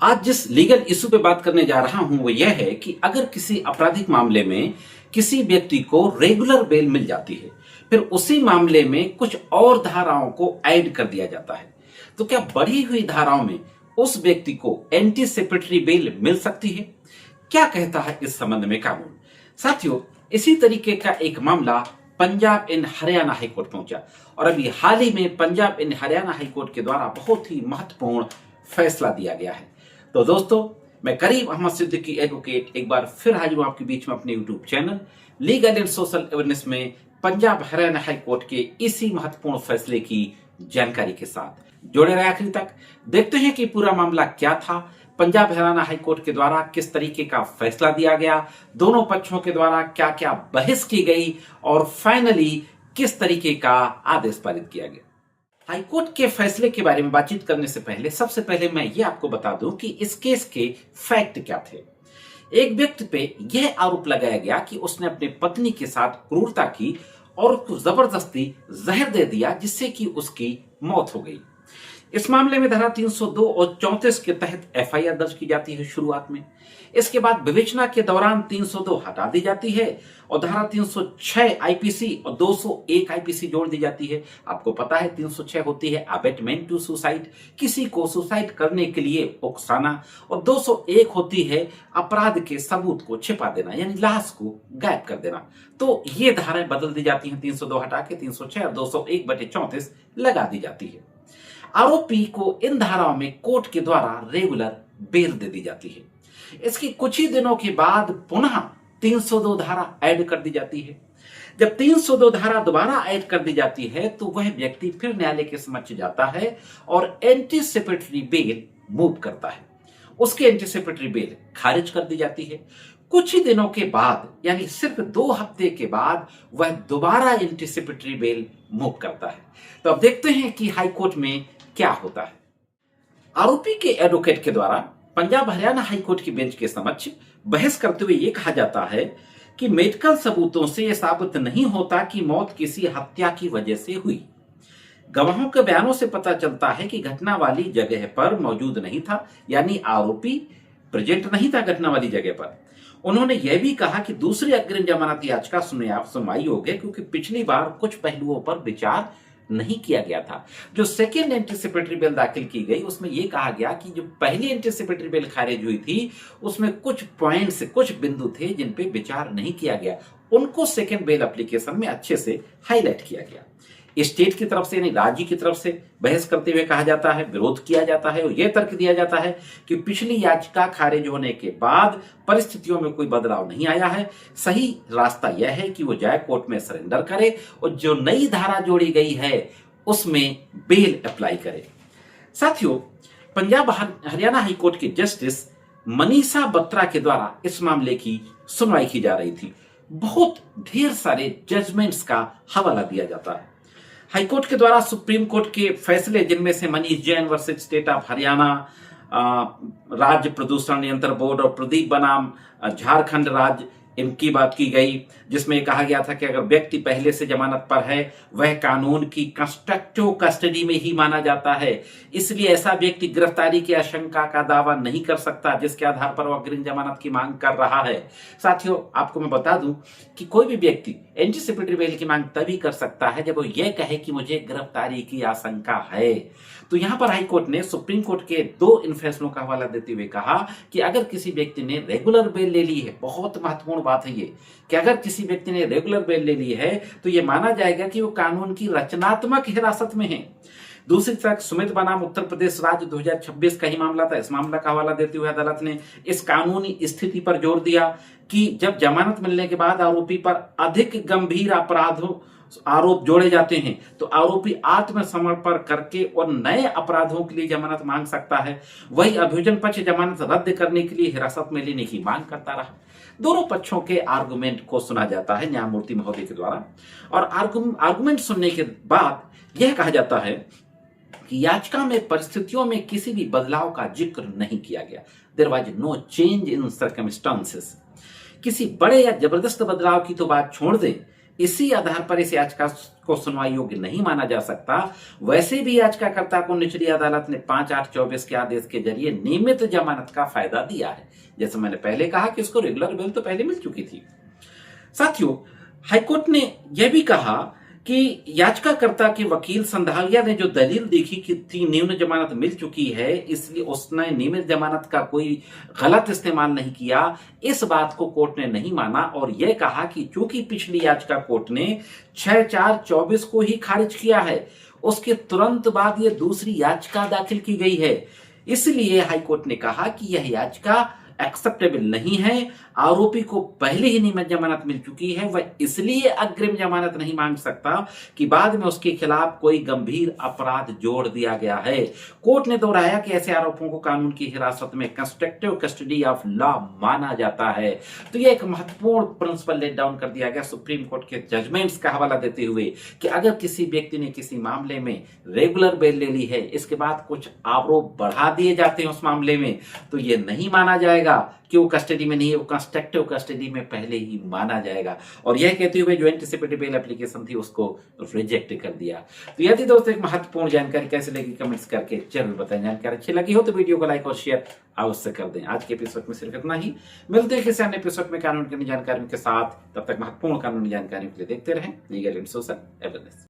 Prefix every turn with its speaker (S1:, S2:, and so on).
S1: आज जिस legal issue पे बात करने जा रहा हूं वो यह है कि अगर किसी आपराधिक मामले में किसी व्यक्ति को रेगुलर बेल मिल जाती है, फिर उसी मामले में कुछ और धाराओं को ऐड कर दिया जाता है, तो क्या बढ़ी हुई धाराओं में उस व्यक्ति को एंटीसिपेटरी बेल मिल सकती है? क्या कहता है इस संबंध में कानून? साथियों, इसी तरीके का एक मामला पंजाब एंड हरियाणा हाईकोर्ट पहुंचा और अभी हाल ही में पंजाब एंड हरियाणा हाईकोर्ट के द्वारा बहुत ही महत्वपूर्ण फैसला दिया गया है। तो दोस्तों, मैं करीम अहमद सिद्दीकी एडवोकेट एक बार फिर हाजिर हूं आपके बीच में अपने YouTube channel legal and social awareness में पंजाब हरियाणा हाईकोर्ट के इसी महत्वपूर्ण फैसले की जानकारी के साथ। जोड़े रहे आखिरी तक, देखते हैं कि पूरा मामला क्या था, पंजाब हरियाणा हाईकोर्ट के द्वारा किस तरीके का फैसला दिया गया, दोनों पक्षों के द्वारा क्या क्या बहस की गई और फाइनली किस तरीके का आदेश पारित किया गया। हाईकोर्ट के फैसले के बारे में बातचीत करने से पहले सबसे पहले मैं ये आपको बता दूं कि इस केस के फैक्ट क्या थे। एक व्यक्ति पे यह आरोप लगाया गया कि उसने अपनी पत्नी के साथ क्रूरता की और उसको जबरदस्ती जहर दे दिया जिससे कि उसकी मौत हो गई। इस मामले में धारा 302 और 34 के तहत एफआईआर दर्ज की जाती है शुरुआत में। इसके बाद विवेचना के दौरान 302 हटा दी जाती है और धारा 306 आईपीसी और 201 आईपीसी जोड़ दी जाती है। आपको पता है 306 होती है अबेटमेंट टू सुसाइड, किसी को सुसाइड करने के लिए उकसाना, और 201 होती है अपराध के सबूत को छिपा देना यानी लाश को गायब कर देना। तो ये धाराएं बदल दी जाती हैं, 302 हटा के 306 और 201/34 लगा दी जाती है। आरोपी को इन धाराओं में कोर्ट के द्वारा रेगुलर बेल दे दी जाती है। इसके कुछ ही दिनों के बाद पुनः 302 धारा ऐड कर दी जाती है। जब 302 धारा दोबारा ऐड कर दी जाती है तो वह व्यक्ति फिर न्यायालय के समक्ष जाता है और एंटीसिपेटरी बेल मूव करता है। उसकी एंटीसिपेटरी बेल खारिज कर दी जाती है। कुछ ही दिनों के बाद यानी सिर्फ 2 हफ्ते के बाद वह दोबारा एंटीसिपेटरी बेल मूव करता है। तो अब देखते हैं कि हाईकोर्ट में क्या होता है। आरोपी के एडवोकेट के द्वारा पंजाब हरियाणा हाईकोर्ट की बेंच के समक्ष बहस करते हुए यह कहा जाता है कि मेडिकल सबूतों से यह साबित नहीं होता कि मौत किसी हत्या की वजह से हुई। गवाहों के बयानों से पता चलता है कि घटना वाली जगह पर मौजूद नहीं था, यानी आरोपी प्रेजेंट नहीं था घटना वाली जगह पर। उन्होंने यह भी कहा कि दूसरी अग्रिम जमानत याचिका सुनवाई हो गई क्योंकि पिछली बार कुछ पहलुओं पर विचार नहीं किया गया था। जो सेकेंड एंटीसिपेटरी बेल दाखिल की गई उसमें यह कहा गया कि जो पहली एंटीसिपेटरी बेल खारिज हुई थी उसमें कुछ पॉइंट्स, कुछ बिंदु थे जिन पे विचार नहीं किया गया, उनको सेकेंड बेल एप्लीकेशन में अच्छे से हाईलाइट किया गया। स्टेट की तरफ से यानी राज्य की तरफ से बहस करते हुए कहा जाता है, विरोध किया जाता है और यह तर्क दिया जाता है कि पिछली याचिका खारिज होने के बाद परिस्थितियों में कोई बदलाव नहीं आया है। सही रास्ता यह है कि वो जाए कोर्ट में सरेंडर करे और जो नई धारा जोड़ी गई है उसमें बेल अप्लाई करे। साथियों, पंजाब हरियाणा हाईकोर्ट के जस्टिस मनीषा बत्रा के द्वारा इस मामले की सुनवाई की जा रही थी। बहुत ढेर सारे जजमेंट्स का हवाला दिया जाता है। हाईकोर्ट के द्वारा सुप्रीम कोर्ट के फैसले जिनमें से Manish Jain versus state of Haryana, राज्य प्रदूषण नियंत्रण बोर्ड और प्रदीप बनाम झारखंड राज्य, इनकी बात की गई, जिसमें कहा गया था कि अगर व्यक्ति पहले से जमानत पर है वह कानून की कंस्ट्रक्टिव कस्टडी में ही माना जाता है, इसलिए ऐसा व्यक्ति गिरफ्तारी की आशंका का दावा नहीं कर सकता जिसके आधार पर वह अग्रिम जमानत की मांग कर रहा है। साथियों, आपको मैं बता दूं कि कोई भी व्यक्ति एंटीसिपेटरी बेल की मांग तभी कर सकता है जब वो यह कहे कि मुझे गिरफ्तारी की आशंका है। तो यहां पर हाईकोर्ट ने सुप्रीम कोर्ट के 2 इन फैसलों का हवाला देते हुए कहा कि अगर किसी व्यक्ति ने रेगुलर बेल ले ली है, बहुत महत्वपूर्ण बात है ये कि अगर किसी व्यक्ति ने रेगुलर बेल ले ली है तो यह माना जाएगा कि वो कानून की रचनात्मक हिरासत में है। दूसरी तरफ सुमित बनाम उत्तर प्रदेश राज्य 2026 का ही मामला था। इस मामला का हवाला देते हुए अदालत ने इस कानूनी स्थिति पर जोर दिया कि जब जमानत मिलने के बाद आरोपी पर अधिक गंभीर आरोप जोड़े जाते हैं तो आरोपी आत्मसमर्पण करके और नए अपराधों के लिए जमानत मांग सकता है। वही अभियोजन पक्ष जमानत रद्द करने के लिए हिरासत में लेने की मांग करता रहा। दोनों पक्षों के आर्गुमेंट को सुना जाता है न्यायमूर्ति महोदय के द्वारा और आर्गुमेंट सुनने के बाद यह कहा जाता है कि याचिका में परिस्थितियों में किसी भी बदलाव का जिक्र नहीं किया गया। There was no change in circumstances. किसी बड़े या जबरदस्त बदलाव की तो बात छोड़ दें, इसी आधार पर इस याचिका को सुनवाई योग्य नहीं माना जा सकता, वैसे भी याचिकाकर्ता को निचली अदालत ने 5/8/24 के आदेश के जरिए नियमित जमानत का फायदा दिया है। जैसे मैंने पहले कहा कि उसको रेगुलर बेल तो पहले मिल चुकी थी। साथियों, हाईकोर्ट ने यह भी कहा कि याचिकाकर्ता के वकील संधालिया ने जो दलील देखी कि थी निम्न जमानत मिल चुकी है, इसलिए उसने नियमित जमानत का कोई गलत इस्तेमाल नहीं किया। इस बात को कोर्ट ने नहीं माना और यह कहा कि चूंकि पिछली याचिका कोर्ट ने 6/4/24 को ही खारिज किया है, उसके तुरंत बाद यह दूसरी याचिका दाखिल की गई है, इसलिए हाईकोर्ट ने कहा कि यह याचिका एक्सेप्टेबल नहीं है। आरोपी को पहले ही नियमित जमानत मिल चुकी है, वह इसलिए अग्रिम जमानत नहीं मांग सकता कि बाद में उसके खिलाफ कोई गंभीर अपराध जोड़ दिया गया है। कोर्ट ने दोहराया कि ऐसे आरोपों को कानून की हिरासत में कंस्ट्रक्टिव कस्टडी ऑफ लॉ माना जाता है। तो यह एक महत्वपूर्ण प्रिंसिपल लेट डाउन कर दिया गया सुप्रीम कोर्ट के जजमेंट्स का हवाला देते हुए कि अगर किसी व्यक्ति ने किसी मामले में रेगुलर बेल ले ली है, इसके बाद कुछ आरोप बढ़ा दिए जाते हैं उस मामले में, तो यह नहीं माना जाएगा कि वो कस्टडी में नहीं है, वो कंस्ट्रक्टिव कस्टडी में पहले ही माना जाएगा। और यह कहते हुए जो एंटीसिपेटरी बेल एप्लीकेशन थी उसको रिजेक्ट कर दिया। तो यदि दोस्तों एक महत्वपूर्ण जानकारी कैसे लगी कमेंट्स करके जरूर बताएं। जानकारी अच्छी लगी हो तो वीडियो को लाइक और शेयर अवश्य कर दें। आज के एपिसोड में सिर्फ इतना ही, मिलते हैं किसी अन्य एपिसोड में कानून की जानकारियों के साथ। तब तक महत्वपूर्ण कानूनी जानकारियों के लिए देखते रहें लीगल एंड सोशल एवेयरनेस।